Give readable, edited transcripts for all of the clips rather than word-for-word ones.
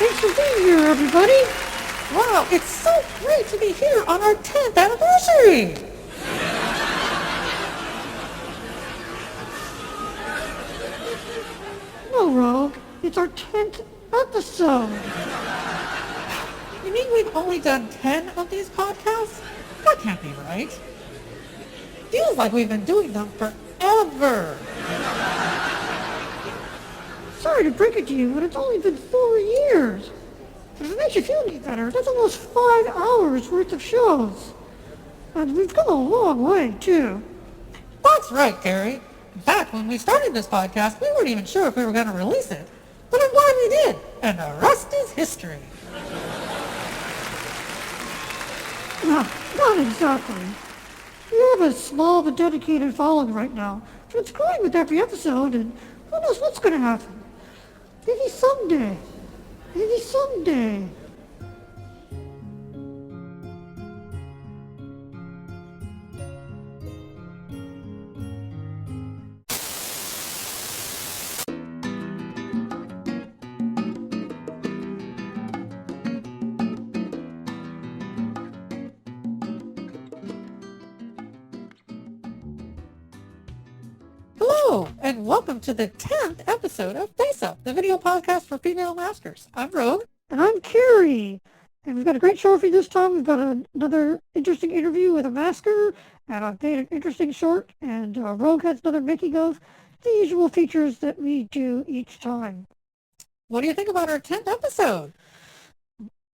Thanks for being here, everybody. Wow, it's so great to be here on our 10th anniversary. No, Rogue, it's our 10th episode. You mean we've only done 10 of these podcasts? That can't be right. Feels like we've been doing them forever. Sorry to break it to you, but it's only been 4 years. But if it makes you feel any better, that's almost 5 hours worth of shows. And we've come a long way, too. That's right, Gary. In fact, when we started this podcast, we weren't even sure if we were going to release it. But I'm glad we did. And the rest is history. Not exactly. We have a small but dedicated following right now. So it's growing with every episode, and who knows what's going to happen. Maybe someday. Maybe someday. Hello, and welcome to the 10th episode of Face Up, the video podcast for female masters. I'm Rogue. And I'm Carrie. And we've got a great show for you this time. We've got another interesting interview with a masker, and I've made an interesting short, and Rogue has another making of, the usual features that we do each time. What do you think about our 10th episode?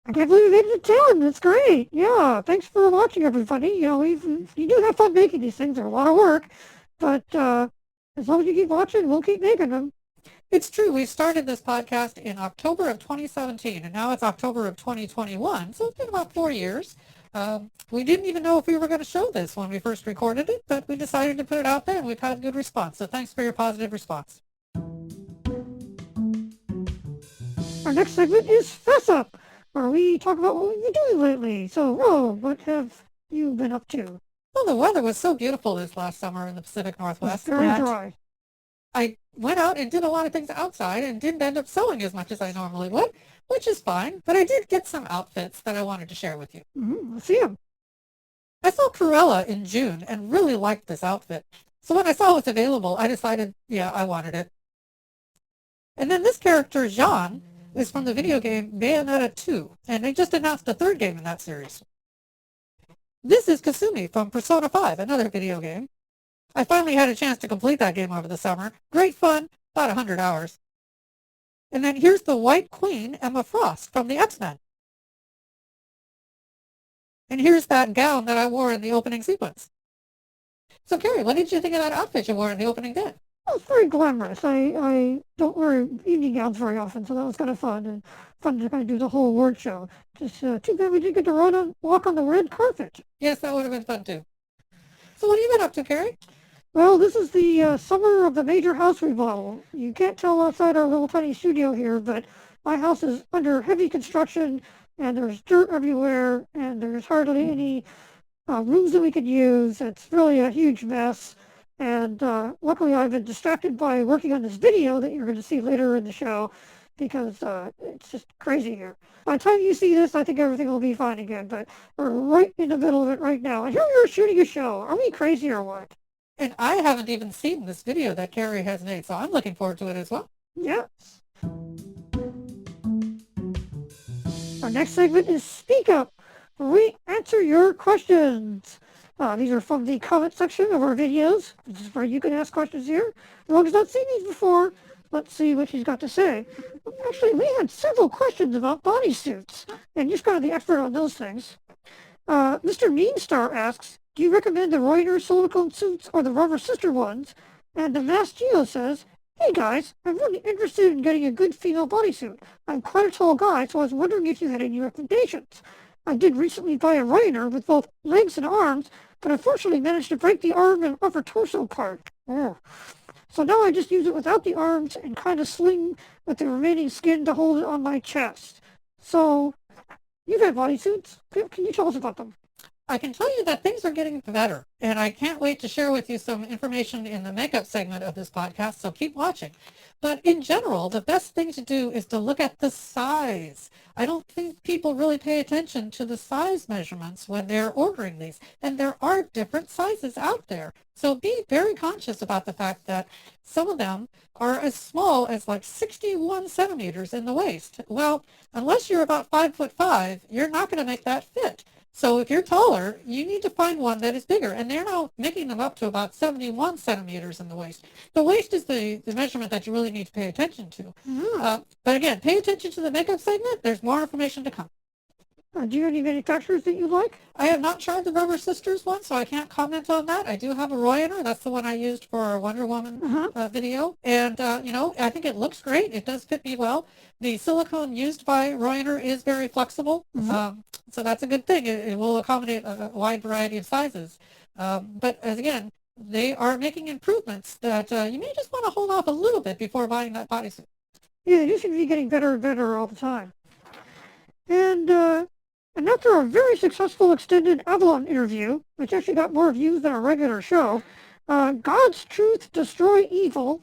I can't believe we made it to 10. That's great. Yeah, thanks for watching, everybody. You know, you do have fun making these things. They're a lot of work, but as long as you keep watching, we'll keep making them. It's true. We started this podcast in October of 2017, and now it's October of 2021, so it's been about 4 years. We didn't even know if we were going to show this when we first recorded it, but we decided to put it out there, and we've had a good response, so thanks for your positive response. Our next segment is Fess Up, where we talk about what we've been doing lately. So, Rogue, what have you been up to? Well, the weather was so beautiful this last summer in the Pacific Northwest. Very dry. I went out and did a lot of things outside and didn't end up sewing as much as I normally would, which is fine. But I did get some outfits that I wanted to share with you. Let's see them. I saw Cruella in June and really liked this outfit. So when I saw it was available, I decided, yeah, I wanted it. And then this character, Jean, is from the video game Bayonetta 2, and they just announced a third game in that series. This is Kasumi from Persona 5, another video game. I finally had a chance to complete that game over the summer. Great fun, about 100 hours. And then here's the White Queen, Emma Frost, from the X-Men. And here's that gown that I wore in the opening sequence. So, Carrie, what did you think of that outfit you wore in the opening day? Well, it's very glamorous. I don't wear evening gowns very often, so that was kind of fun. And fun to kind of do the whole award show. Just too bad we didn't get to walk on the red carpet. Yes, that would have been fun, too. So what have you been up to, Carrie? Well, this is the summer of the major house remodel. You can't tell outside our little tiny studio here, but my house is under heavy construction, and there's dirt everywhere, and there's hardly any rooms that we could use. It's really a huge mess. And luckily, I've been distracted by working on this video that you're going to see later in the show, because it's just crazy here. By the time you see this, I think everything will be fine again, but we're right in the middle of it right now. And here we are shooting a show. Are we crazy or what? And I haven't even seen this video that Carrie has made, so I'm looking forward to it as well. Yes. Our next segment is Speak Up, where we answer your questions. These are from the comment section of our videos. This is where you can ask questions here. Rogue's not seen these before. Let's see what she's got to say. Actually, we had several questions about bodysuits, and you're kind of the expert on those things. Mr. Meanstar asks, do you recommend the Reuter silicone suits or the rubber sister ones? And the Mass Geo says, hey guys, I'm really interested in getting a good female bodysuit. I'm quite a tall guy, so I was wondering if you had any recommendations. I did recently buy a Reuter with both legs and arms, but unfortunately managed to break the arm and upper torso part. Oh. So now I just use it without the arms and kind of sling with the remaining skin to hold it on my chest. So, you've had bodysuits. Can you tell us about them? I can tell you that things are getting better, and I can't wait to share with you some information in the makeup segment of this podcast, so keep watching. But in general, the best thing to do is to look at the size. I don't think people really pay attention to the size measurements when they're ordering these, and there are different sizes out there. So be very conscious about the fact that some of them are as small as like 61 centimeters in the waist. Well, unless you're about 5'5", you're not going to make that fit. So if you're taller, you need to find one that is bigger. And they're now making them up to about 71 centimeters in the waist. The waist is the measurement that you really need to pay attention to. But again, pay attention to the makeup segment. There's more information to come. Do you have any manufacturers that you like? I have not tried the Rubber Sisters one, so I can't comment on that. I do have a Royaner. That's the one I used for our Wonder Woman video. And, I think it looks great. It does fit me well. The silicone used by Royaner is very flexible. So that's a good thing. It will accommodate a wide variety of sizes. But again, they are making improvements that you may just want to hold off a little bit before buying that bodysuit. Yeah, they just seem to be getting better and better all the time. And after a very successful extended Avalon interview, which actually got more views than our regular show, God's Truth Destroy Evil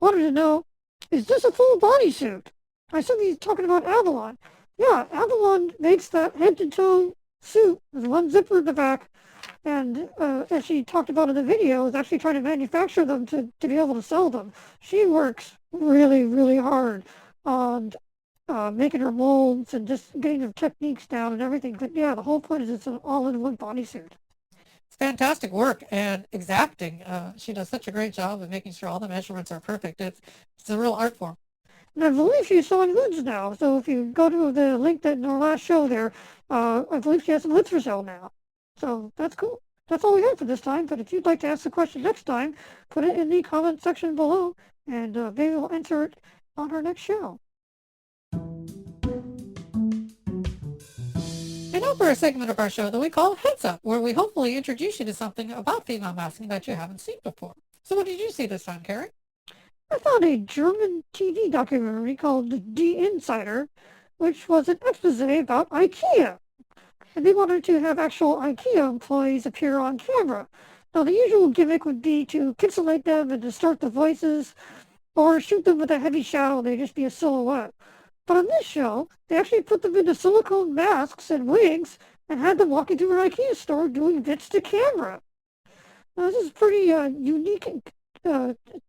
wanted to know, is this a full bodysuit? I assume he's talking about Avalon. Yeah, Avalon makes that head-to-toe suit with one zipper in the back, and as she talked about in the video, is actually trying to manufacture them to be able to sell them. She works really, really hard on making her molds and just getting her techniques down and everything. But yeah, the whole point is it's an all-in-one bodysuit. It's fantastic work and exacting. She does such a great job of making sure all the measurements are perfect. It's a real art form. And I believe she's selling lids now. So if you go to the link that in our last show there, I believe she has some lids for sale now. So that's cool. That's all we have for this time. But if you'd like to ask the question next time, put it in the comment section below, and maybe we'll answer it on our next show. And now for a segment of our show that we call Heads Up, where we hopefully introduce you to something about female masking that you haven't seen before. So what did you see this time, Carrie? I found a German TV documentary called Die Insider, which was an expose about IKEA. And they wanted to have actual IKEA employees appear on camera. Now, the usual gimmick would be to pixelate them and distort the voices, or shoot them with a heavy shadow and they'd just be a silhouette. But on this show, they actually put them into silicone masks and wigs and had them walking through an IKEA store doing bits to camera. Now, this is a pretty unique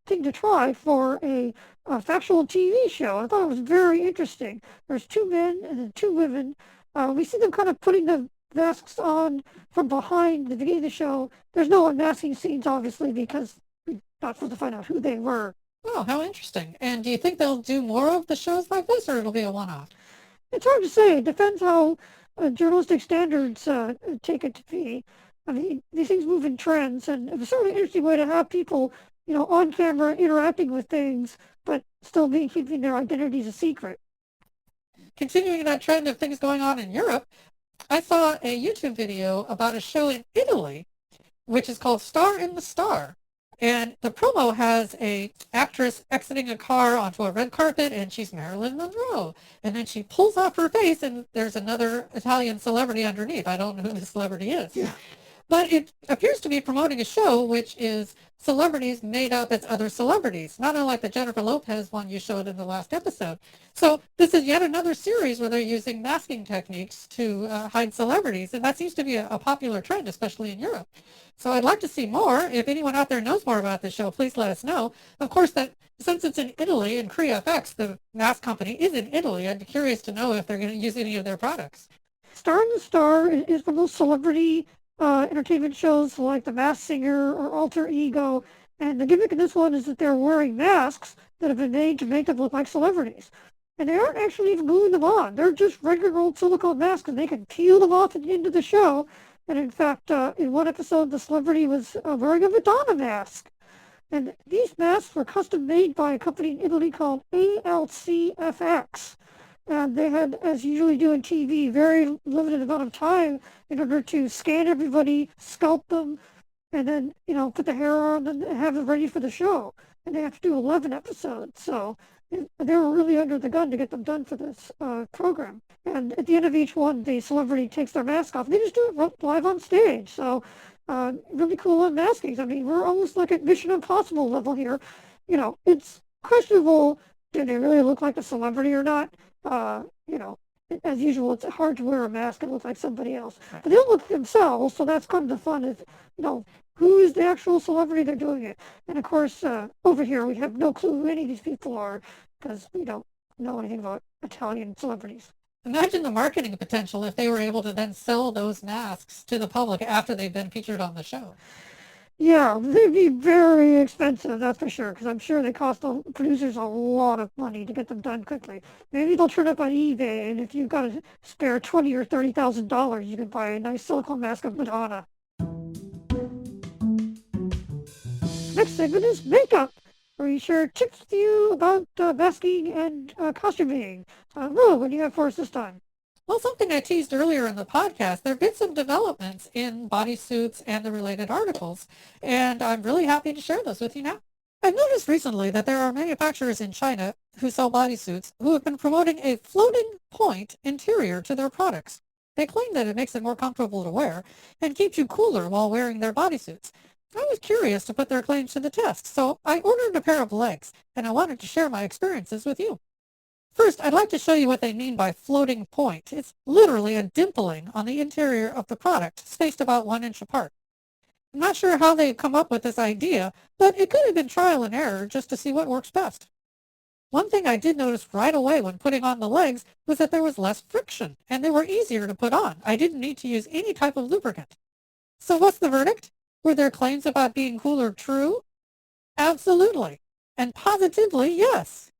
thing to try for a factual TV show. I thought it was very interesting. There's two men and then two women. We see them kind of putting the masks on from behind the beginning of the show. There's no unmasking scenes, obviously, because we're not supposed to find out who they were. Oh, how interesting. And do you think they'll do more of the shows like this, or it'll be a one-off? It's hard to say. It depends how journalistic standards take it to be. I mean, these things move in trends, and it's certainly an interesting way to have people, on camera interacting with things, but still keeping their identities a secret. Continuing that trend of things going on in Europe, I saw a YouTube video about a show in Italy, which is called Star in the Star. And the promo has a actress exiting a car onto a red carpet, and she's Marilyn Monroe. And then she pulls off her face, and there's another Italian celebrity underneath. I don't know who the celebrity is. Yeah. But it appears to be promoting a show which is celebrities made up as other celebrities, not unlike the Jennifer Lopez one you showed in the last episode. So this is yet another series where they're using masking techniques to hide celebrities, and that seems to be a popular trend, especially in Europe. So I'd like to see more. If anyone out there knows more about this show, please let us know. Of course, that since it's in Italy and CreaFX, the mask company, is in Italy, I'd be curious to know if they're going to use any of their products. Star in the Star is one of those celebrity entertainment shows like The Masked Singer or Alter Ego, and the gimmick in this one is that they're wearing masks that have been made to make them look like celebrities. And they aren't actually even gluing them on. They're just regular old silicone masks, and they can peel them off at the end of the show. And in fact, in one episode, the celebrity was wearing a Madonna mask. And these masks were custom made by a company in Italy called ALCFX. And they had, as you usually do in TV, very limited amount of time in order to scan everybody, sculpt them, and then, put the hair on and have it ready for the show. And they have to do 11 episodes. So they were really under the gun to get them done for this program. And at the end of each one, the celebrity takes their mask off. They just do it live on stage. So really cool unmaskings. I mean, we're almost like at Mission Impossible level here. It's questionable, do they really look like a celebrity or not? As usual, it's hard to wear a mask and look like somebody else. But they don't look themselves, so that's kind of the fun is, who is the actual celebrity they're doing it? And of course, over here, we have no clue who any of these people are because we don't know anything about Italian celebrities. Imagine the marketing potential if they were able to then sell those masks to the public after they've been featured on the show. Yeah, they'd be very expensive, that's for sure, because I'm sure they cost the producers a lot of money to get them done quickly. Maybe they'll turn up on eBay, and if you've got to spare $20,000 or $30,000, you can buy a nice silicone mask of Madonna. Next segment is makeup, where we share tips with you about masking and costuming. Ro, what do you have for us this time? Well, something I teased earlier in the podcast, there have been some developments in bodysuits and the related articles, and I'm really happy to share those with you now. I've noticed recently that there are manufacturers in China who sell bodysuits who have been promoting a floating point interior to their products. They claim that it makes it more comfortable to wear and keeps you cooler while wearing their bodysuits. I was curious to put their claims to the test, so I ordered a pair of legs, and I wanted to share my experiences with you. First, I'd like to show you what they mean by floating point. It's literally a dimpling on the interior of the product, spaced about 1 inch apart. I'm not sure how they've come up with this idea, but it could have been trial and error just to see what works best. One thing I did notice right away when putting on the legs was that there was less friction, and they were easier to put on. I didn't need to use any type of lubricant. So what's the verdict? Were their claims about being cooler true? Absolutely. And positively, yes.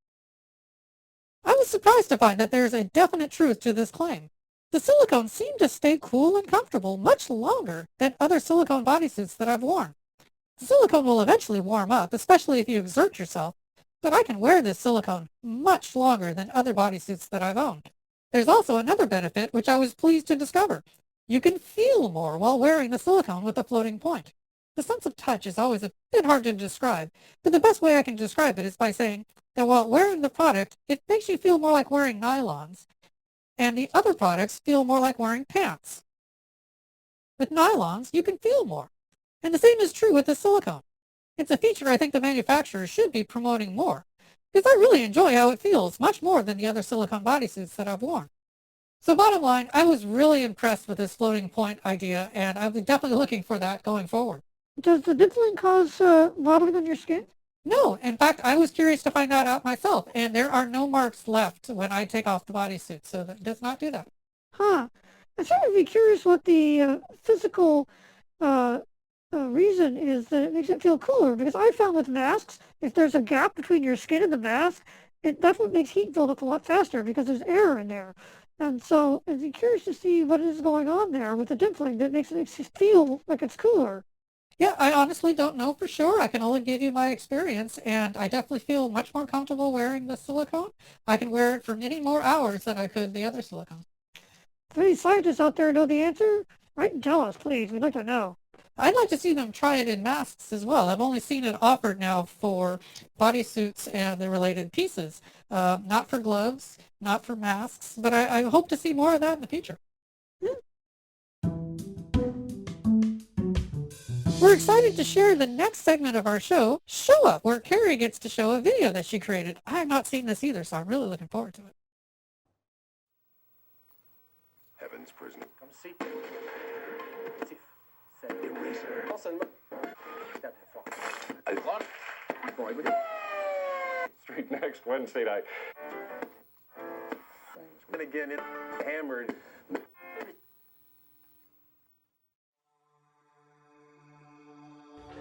I was surprised to find that there is a definite truth to this claim. The silicone seemed to stay cool and comfortable much longer than other silicone bodysuits that I've worn. The silicone will eventually warm up, especially if you exert yourself, but I can wear this silicone much longer than other bodysuits that I've owned. There's also another benefit which I was pleased to discover. You can feel more while wearing the silicone with a floating point. The sense of touch is always a bit hard to describe, but the best way I can describe it is by saying that while wearing the product, it makes you feel more like wearing nylons, and the other products feel more like wearing pants. With nylons, you can feel more, and the same is true with the silicone. It's a feature I think the manufacturers should be promoting more, because I really enjoy how it feels, much more than the other silicone bodysuits that I've worn. So bottom line, I was really impressed with this floating point idea, and I'm definitely looking for that going forward. Does the dimpling cause mottling on your skin? No, in fact, I was curious to find that out myself, and there are no marks left when I take off the bodysuit, so that does not do that. Huh. I sort of be curious what the physical reason is that it makes it feel cooler, because I found with masks, if there's a gap between your skin and the mask, that's what makes heat build up a lot faster, because there's air in there. And so I'd be curious to see what is going on there with the dimpling that makes it feel like it's cooler. Yeah, I honestly don't know for sure. I can only give you my experience, and I definitely feel much more comfortable wearing the silicone. I can wear it for many more hours than I could the other silicone. If any scientists out there know the answer, write and tell us, please. We'd like to know. I'd like to see them try it in masks as well. I've only seen it offered now for bodysuits and the related pieces, not for gloves, not for masks, but I hope to see more of that in the future. We're excited to share the next segment of our show, Show Up, where Carrie gets to show a video that she created. I have not seen this either, so I'm really looking forward to it. Heaven's prison. Comme si. Eraser. Non seulement. Street next Wednesday night. And again, it's hammered.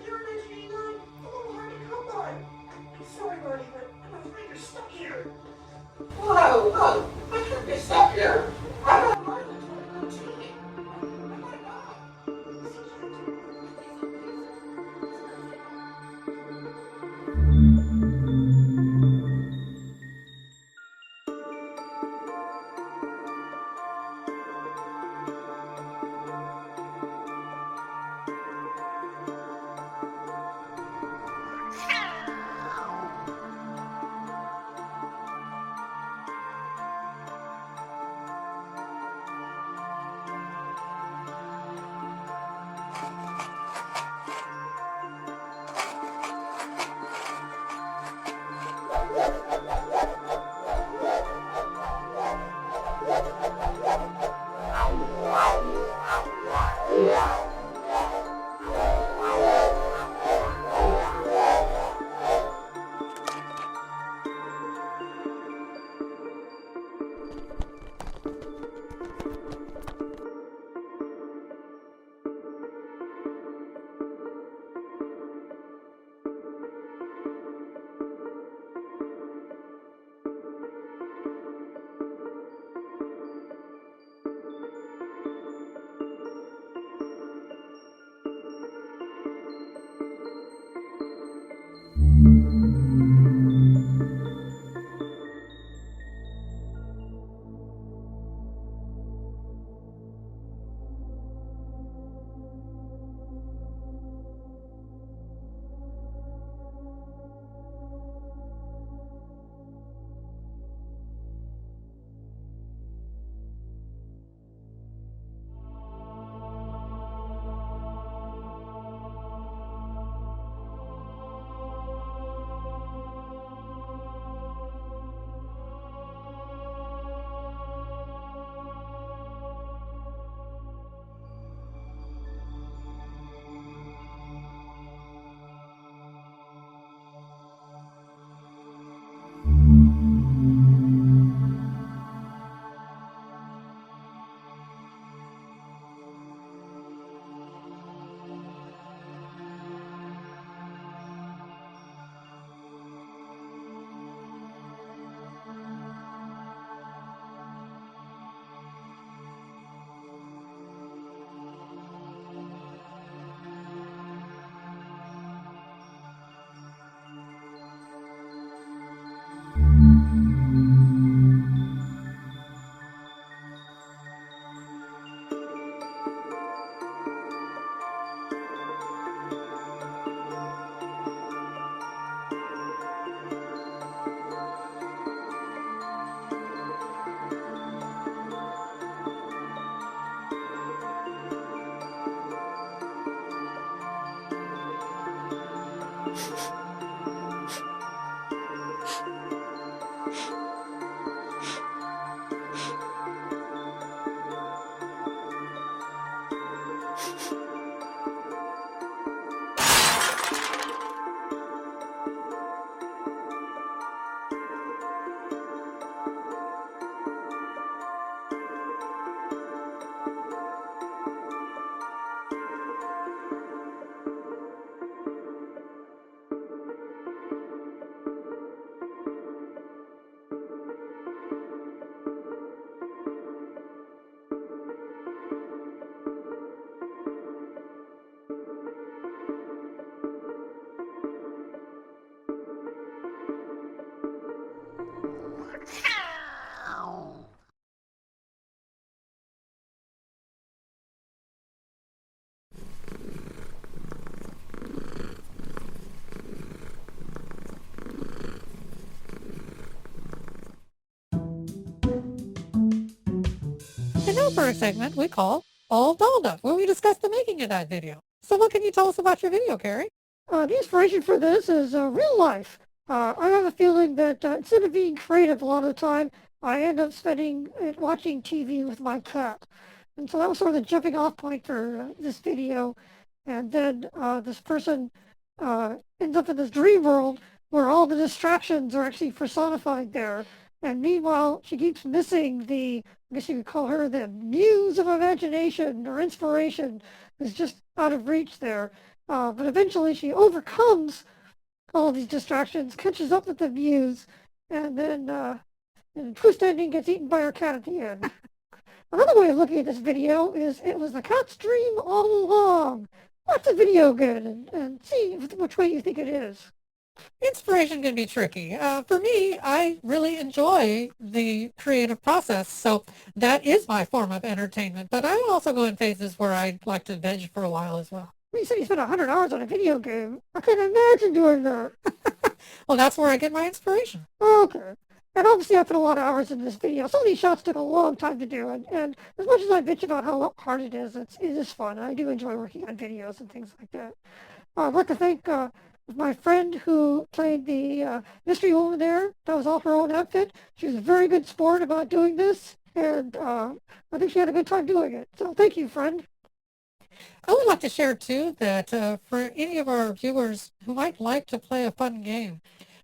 You're the train line. Oh, Marty, come on. I'm sorry, Marty, but I'm afraid you're stuck here. Whoa, whoa. I can't be stuck here. I got Marty to go to me. I gotta go. And now for a segment we call All Dolled Up, where we discuss the making of that video. So what can you tell us about your video, Carrie? The inspiration for this is real life. I have a feeling that instead of being creative a lot of the time, I end up spending it watching TV with my cat. And so that was sort of the jumping off point for this video. And then this person ends up in this dream world where all the distractions are actually personified there. And meanwhile, she keeps missing the, I guess you could call her the muse of imagination or inspiration, is just out of reach there. But eventually she overcomes all these distractions, catches up with the muse, and then in a twist ending gets eaten by her cat at the end. Another way of looking at this video is it was the cat's dream all along. Watch the video again and see which way you think it is. Inspiration can be tricky. For me, I really enjoy the creative process, so that is my form of entertainment. But I also go in phases where I like to veg for a while as well. You said you spent 100 hours on a video game. I can't imagine doing that. Well, that's where I get my inspiration. Okay. And obviously I put a lot of hours in this video. Some of these shots took a long time to do, and as much as I bitch about how hard it is fun. I do enjoy working on videos and things like that. I'd like to thank my friend who played the mystery woman there. That was all her own outfit. She was a very good sport about doing this, and I think she had a good time doing it. So thank you, friend. I would like to share, too, that for any of our viewers who might like to play a fun game,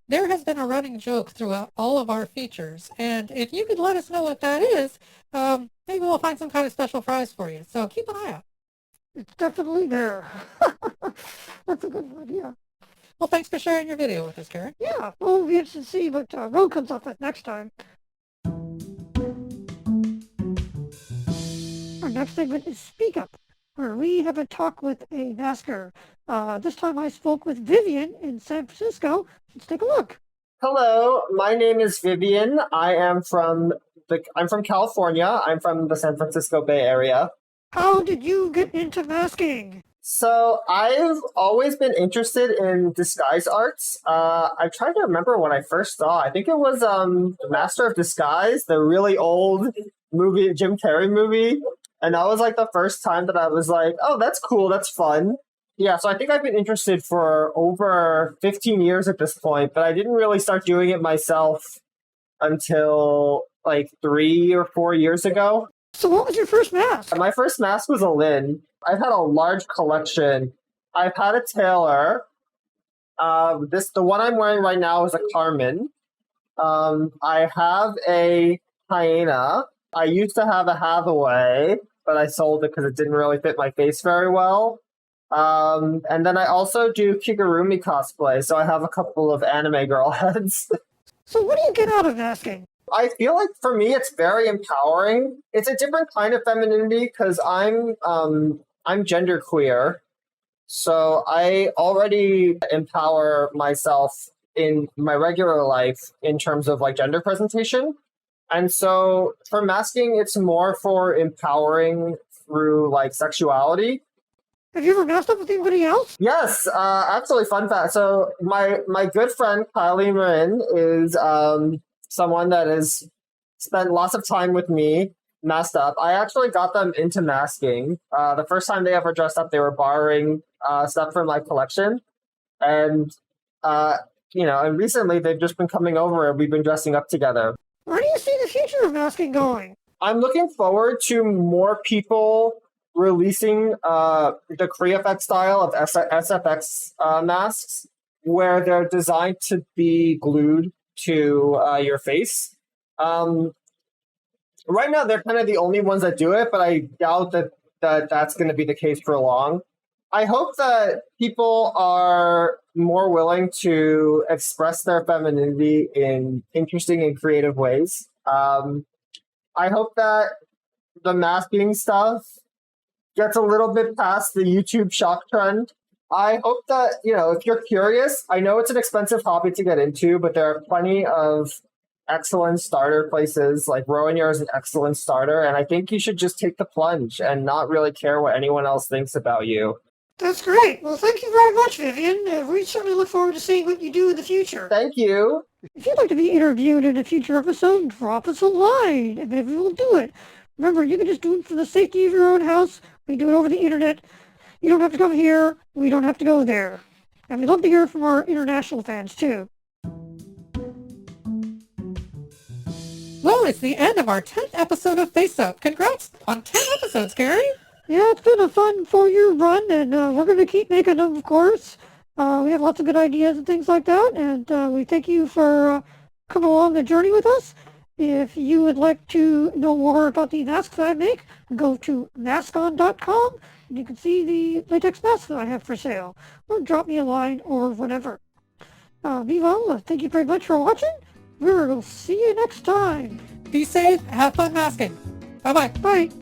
there has been a running joke throughout all of our features, and if you could let us know what that is, maybe we'll find some kind of special prize for you. So keep an eye out. It's definitely there. That's a good one, yeah. Well, thanks for sharing your video with us, Carrie. Yeah, we'll be interested to see what road comes up with next time. Our next segment is Speak Up, where we have a talk with a masker. This time I spoke with Vivian in San Francisco. Let's take a look. Hello, my name is Vivian. I'm from California. I'm from the San Francisco Bay Area. How did you get into masking? So I've always been interested in disguise arts. I'm trying to remember when I first saw. I think it was Master of Disguise, the really old movie, Jim Carrey movie. And that was like the first time that I was like, oh, that's cool, that's fun. Yeah, so I think I've been interested for over 15 years at this point, but I didn't really start doing it myself until like 3 or 4 years ago. So what was your first mask? My first mask was a Lin. I've had a large collection. I've had a tailor. The one I'm wearing right now is a Carmen. I have a hyena. I used to have a Hathaway, but I sold it because it didn't really fit my face very well. And then I also do Kigurumi cosplay, so I have a couple of anime girl heads. So what do you get out of masking? I feel like for me it's very empowering. It's a different kind of femininity because I'm genderqueer. So I already empower myself in my regular life in terms of like gender presentation. And so for masking, it's more for empowering through like sexuality. Have you ever masked up with anybody else? Yes, absolutely. Fun fact. So my good friend Kylie Marin is someone that has spent lots of time with me masked up. I actually got them into masking. The first time they ever dressed up, they were borrowing stuff from my collection. And, and recently they've just been coming over and we've been dressing up together. Where do you see the future of masking going? I'm looking forward to more people releasing the KreeFX style of SFX masks, where they're designed to be glued to your face. Right now, they're kind of the only ones that do it, but I doubt that's going to be the case for long. I hope that people are more willing to express their femininity in interesting and creative ways. I hope that the masking stuff gets a little bit past the YouTube shock trend. I hope that, if you're curious, I know it's an expensive hobby to get into, but there are plenty of excellent starter places. Like Rowan is an excellent starter, and I think you should just take the plunge and not really care what anyone else thinks about you. That's great. Well, thank you very much, Vivian. We certainly look forward to seeing what you do in the future. Thank you. If you'd like to be interviewed in a future episode, drop us a line, and maybe we'll do it. Remember, you can just do it from the safety of your own house. We do it over the internet. You don't have to come here. We don't have to go there. And we'd love to hear from our international fans, too. Well, it's the end of our 10th episode of Face Up. Congrats on 10 episodes, Carrie. Yeah, it's been a fun 4-year run, and we're going to keep making them, of course. We have lots of good ideas and things like that, and we thank you for coming along the journey with us. If you would like to know more about the masks I make, go to maskon.com, and you can see the latex masks that I have for sale. Or drop me a line or whatever. Viva, thank you very much for watching. We will see you next time. Be safe. Have fun masking. Bye-bye. Bye.